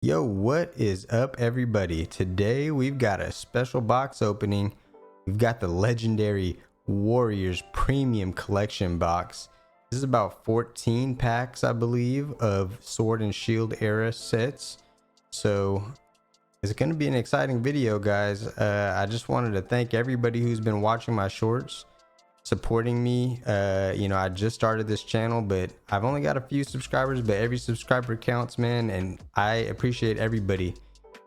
Yo, what is up, everybody? Today we've got a special box opening. We've got the legendary Warriors Premium Collection box. This is about 14 packs, I believe, of Sword and Shield era sets. So it's going to be an exciting video, guys. I just wanted to thank everybody who's been watching my shorts, supporting me. I just started this channel, but I've only got a few subscribers, but every subscriber counts, man. And I appreciate everybody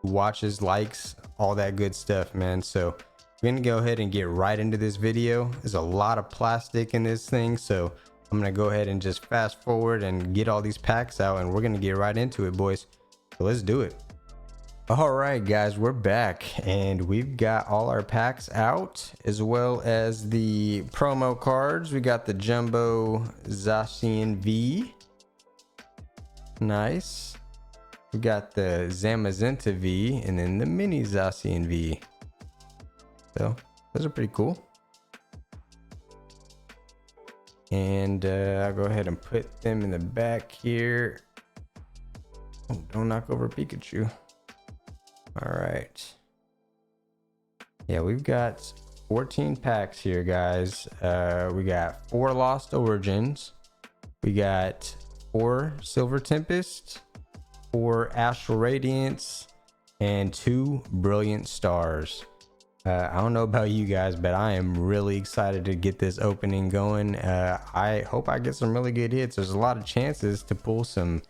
who watches, likes, all that good stuff, man. So we're gonna go ahead and get right into this video. There's a lot of plastic in this thing, so I'm gonna go ahead and just fast forward and get all these packs out, and we're gonna get right into it, boys. So let's do it. All right, guys, we're back and we've got all our packs out, as well as the promo cards. We got the Jumbo Zacian V. Nice. We got the Zamazenta V and then the Mini Zacian V. So those are pretty cool. And I'll go ahead and put them in the back here. Oh, don't knock over Pikachu. All right. Yeah, we've got 14 packs here, guys. We got 4 Lost Origins. We got 4 Silver Tempest, 4 Astral Radiance, and 2 Brilliant Stars. I don't know about you guys, but I am really excited to get this opening going. I hope I get some really good hits. There's a lot of chances to pull some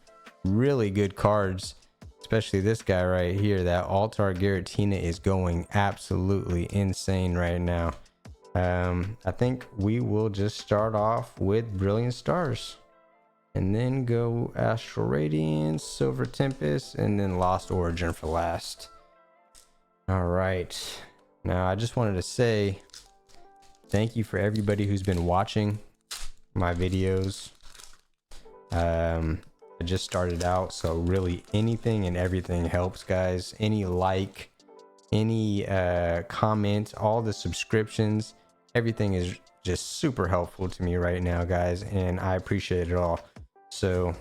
really good cards, especially this guy right here. That Altar Giratina is going absolutely insane right now. I think we will just start off with Brilliant Stars and then go Astral Radiance, Silver Tempest, and then Lost Origin for last. All right. Now, I just wanted to say thank you for everybody who's been watching my videos. I just started out, so really anything and everything helps, guys. Any like, any comment, all the subscriptions, everything is just super helpful to me right now, guys, and I appreciate it all. So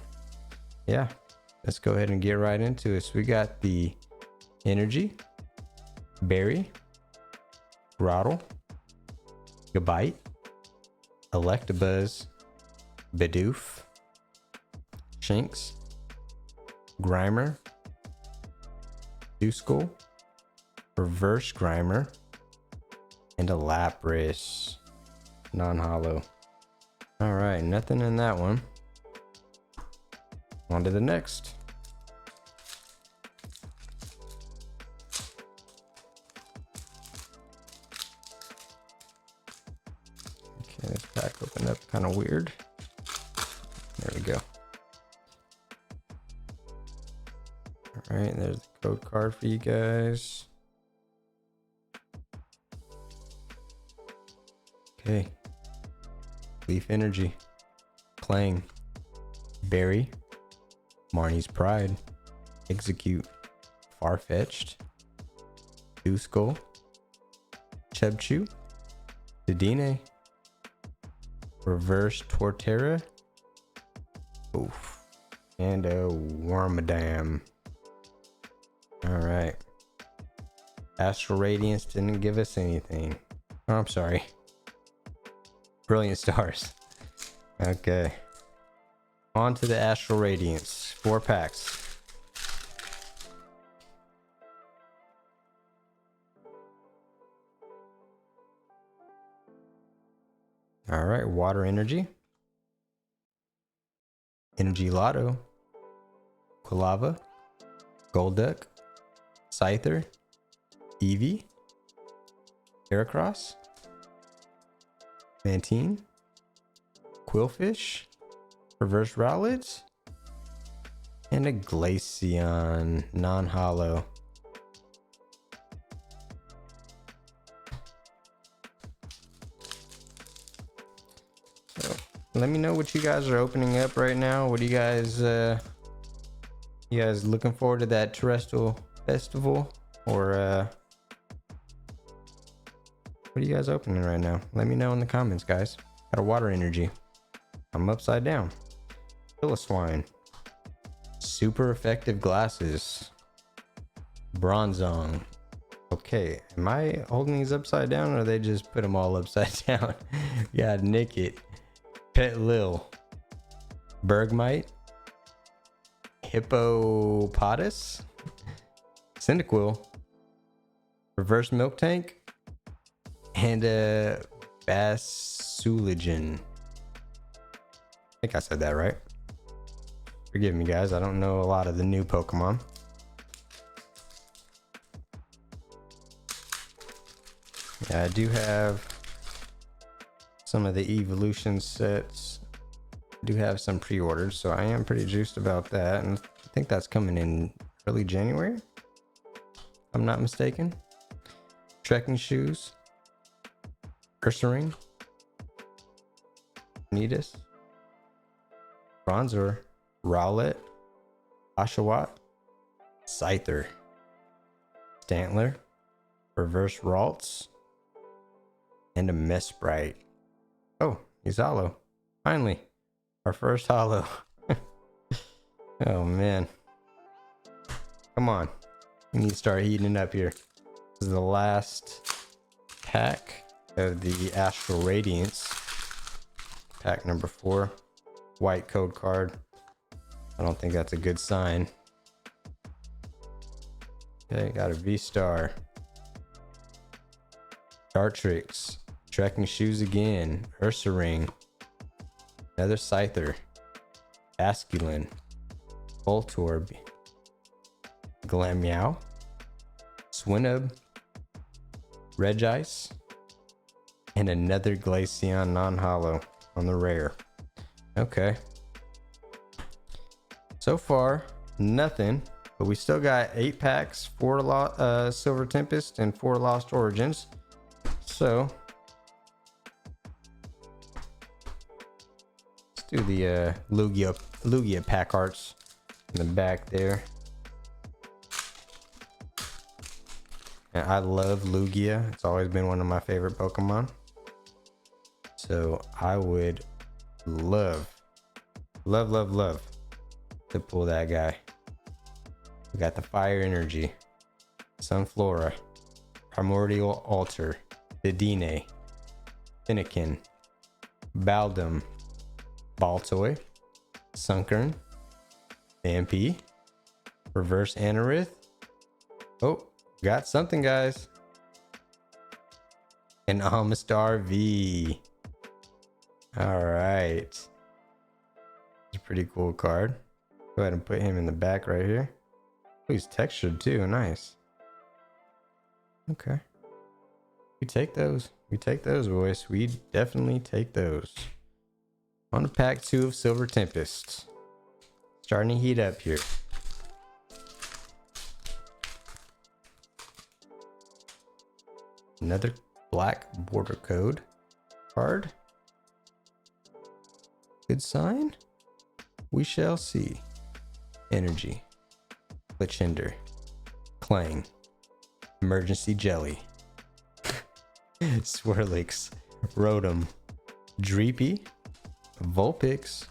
yeah, let's go ahead and get right into it. So we got the Energy, Berry, Grotle, Gabite, Electabuzz, Bidoof, Shinx, Grimer, Duskull, Reverse Grimer, and a Lapras non-holo. All right, nothing in that one. On to the next. Okay, this pack opened up kind of weird. There we go. All right, there's the code card for you guys. Okay. Leaf Energy. Clang. Berry. Marnie's Pride. Execute. Farfetch'd. Duskull. Chubchoo. Dedenne. Reverse Torterra. Oof. And a Wormadam. All right. Astral Radiance didn't give us anything. Oh, I'm sorry. Brilliant Stars. Okay. On to the Astral Radiance. 4 packs. All right. Water Energy. Energy Lotto. Quilava. Golduck. Scyther. Eevee. Heracross. Mantine. Quillfish. Reverse Rowlet. And a Glaceon non-holo. So let me know what you guys are opening up right now. What do you guys looking forward to that Terrestrial Festival, or what are you guys opening right now? Let me know in the comments, guys. Got a Water Energy. I'm upside down. Piloswine. Super effective glasses. Bronzong. Okay, am I holding these upside down or they just put them all upside down? Yeah, Nickit, Pet Lil, Bergmite, Hippopotas, Cyndaquil, Reverse Milk Tank, and Basuligen. I think I said that right. Forgive me, guys. I don't know a lot of the new Pokemon. Yeah, I do have some of the evolution sets. I do have some pre-ordered, so I am pretty juiced about that. And I think that's coming in early January, if I'm not mistaken. Trekking shoes, Ursaring, Nidus, Bronzor, Rowlet, Oshawott, Scyther, Stantler, Reverse Ralts, and a Mesprit. Oh, he's hollow. Finally, our first hollow. Oh man. Come on. We need to start heating it up here. This is the last pack of the Astral Radiance. Pack number 4. White code card. I don't think that's a good sign. Okay, got a V-Star. Dartrix. Trekking shoes again. Ursaring. Another Scyther. Basculin. Voltorb. Glameow. Swinub. Regice. And another Glaceon non-hollow on the rare. Okay. So far, nothing. But we still got 8 packs, 4 Silver Tempest, and 4 Lost Origins. So let's do the Lugia pack arts in the back there. And I love Lugia. It's always been one of my favorite Pokemon. So I would love to pull that guy. We got the Fire Energy, Sunflora, Primordial Altar, Dedenne, Fennekin, Baldum, Baltoy, Sunkern, Stampede, Reverse Anorith. Oh, got something, guys. An Amistar V. All right. It's a pretty cool card. Go ahead and put him in the back right here. Oh, he's textured too. Nice. Okay. We take those. We take those, boys. We definitely take those. On to pack 2 of Silver Tempest. Starting to heat up here. Another black border code card. Good sign. We shall see. Energy. Lechinder. Clang. Emergency Jelly. Swirlix. Rotom. Dreepy. Vulpix.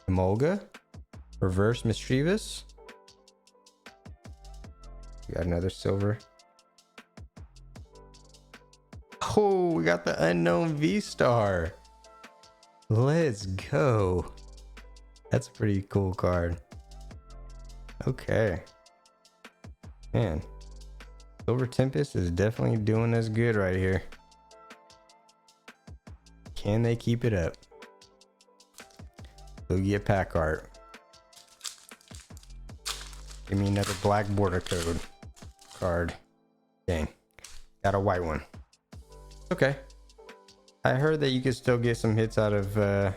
Emolga. Reverse Mischievous. We got another silver. Oh, we got the unknown V-Star. Let's go. That's a pretty cool card. Okay. Man. Silver Tempest is definitely doing us good right here. Can they keep it up? Lugia pack art. Give me another black border code card. Dang. Got a white one. Okay. I heard that you could still get some hits out of the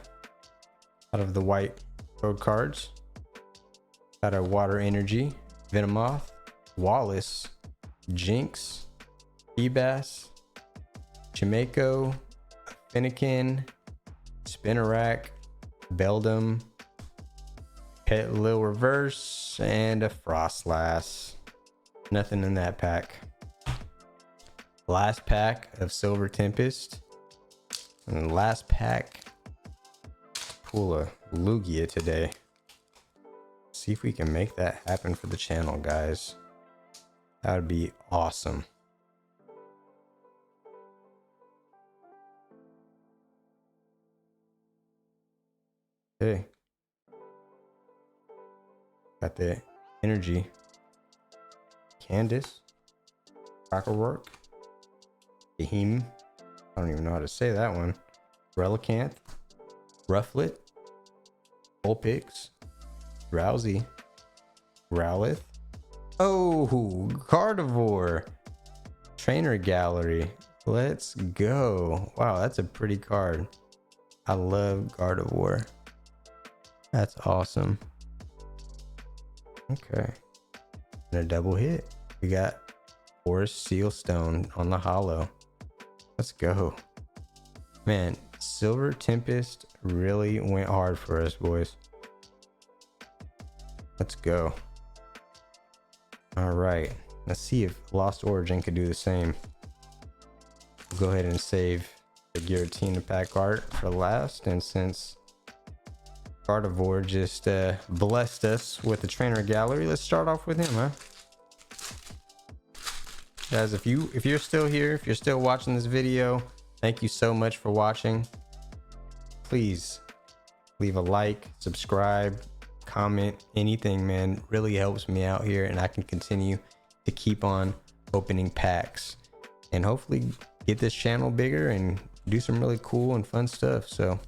white code cards. Got a Water Energy, Venomoth, Wallace, Jinx, Feebas, Chimeiko, Fennekin, Spinarak, Beldum, Pet Lil Reverse, and a Frostlass. Nothing in that pack. Last pack of Silver Tempest. And the last pack. Pull a Lugia today. See if we can make that happen for the channel, guys. That would be awesome. Okay. Got the energy. Candace. Crackerwork. Beheem. I don't even know how to say that one. Relicanth. Rufflet. Vulpix. Drowsy. Growlithe. Oh, Gardevoir. Trainer Gallery. Let's go. Wow, that's a pretty card. I love Gardevoir. That's awesome. Okay. And a double hit. We got Forest Sealstone on the holo. Let's go. Man, Silver Tempest really went hard for us, boys. Let's go. All right. Let's see if Lost Origin could do the same. We'll go ahead and save the Giratina pack art for last. And since Gardevoir just blessed us with the Trainer Gallery, let's start off with him, huh? Guys, if you're still here, if you're still watching this video, thank you so much for watching. Please leave a like, subscribe, comment, anything, man. Really helps me out here, and I can continue to keep on opening packs and hopefully get this channel bigger and do some really cool and fun stuff. So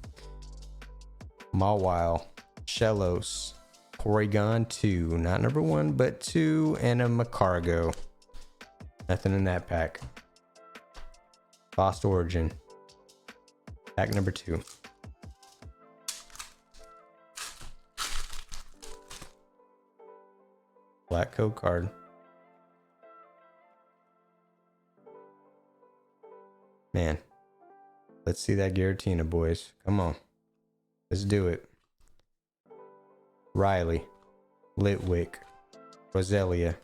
Mawile, Shellos, Porygon 2, not number 1 but 2, and a Magcargo. Nothing in that pack. Lost Origin, pack number 2. Black code card. Man, let's see that Giratina, boys. Come on, let's do it. Riley, Litwick, Roselia,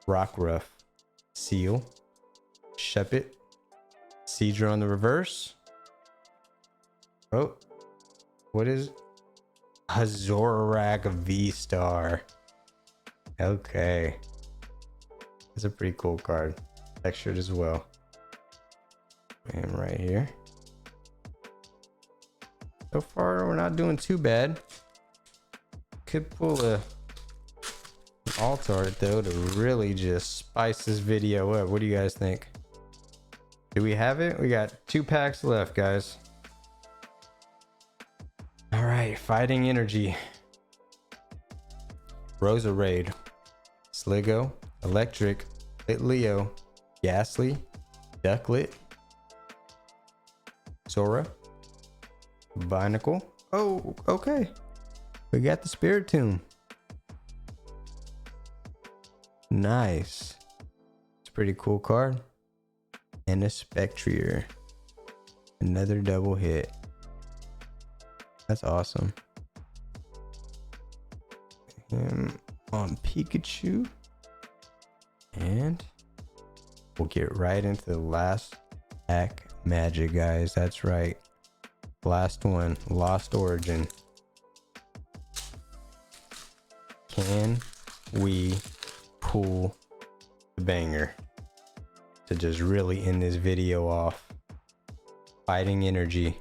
Rockruff, Seal, Shuppet, Seadra on the reverse. Oh, what is Hazorak V-Star? Okay, that's a pretty cool card. Textured as well. Put him right here. So far, we're not doing too bad. Could pull an alt art though to really just spice this video up. What do you guys think? Do we have it? We got 2 packs left, guys. All right, Fighting Energy. Roserade, Sligo, Electric, Litleo, Ghastly, Ducklet, Sora, Binacle. Oh, okay. We got the Spiritomb. Nice. It's a pretty cool card. And a Spectrier. Another double hit. That's awesome. Him on Pikachu. And we'll get right into the last pack magic, guys. That's right. Last one. Lost Origin. Can we pull the banger to just really end this video off? Fighting Energy,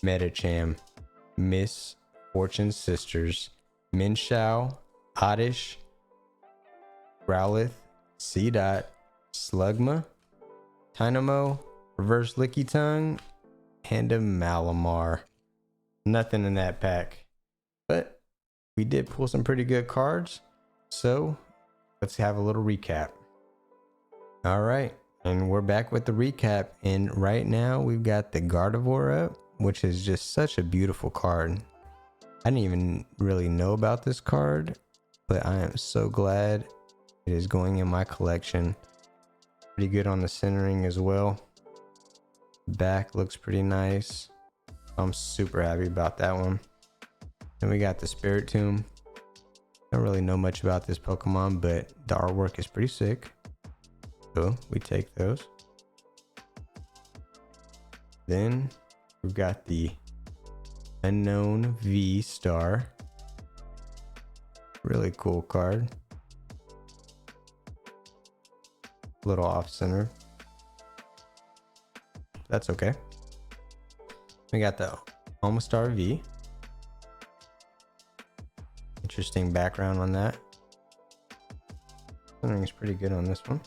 Medicham, Miss Fortune Sisters, Minshao, Oddish, Growlithe, C-Dot, Slugma, Tynamo, Reverse Lickitung, and a Malamar. Nothing in that pack, but we did pull some pretty good cards. So let's have a little recap. All right, and we're back with the recap. And right now we've got the Gardevoir up, which is just such a beautiful card. I didn't even really know about this card, but I am so glad it is going in my collection. Pretty good on the centering as well. Back looks pretty nice. I'm super happy about that one. Then we got the Spiritomb. Don't really know much about this Pokemon, but the artwork is pretty sick. So we take those. Then we've got the Unknown V-Star. Really cool card. A little off center. That's okay. We got the Almastar V. Interesting background on that. Centering is pretty good on this one.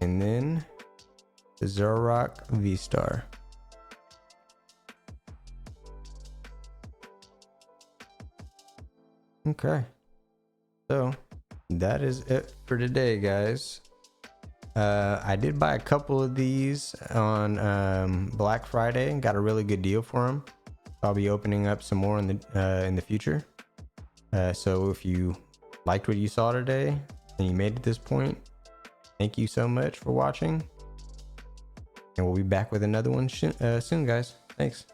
And then the Zoroark V-Star. Okay. So that is it for today, guys. I did buy a couple of these on Black Friday and got a really good deal for them. I'll be opening up some more in the future. So if you liked what you saw today and you made it this point, thank you so much for watching. And we'll be back with another one soon, guys. Thanks.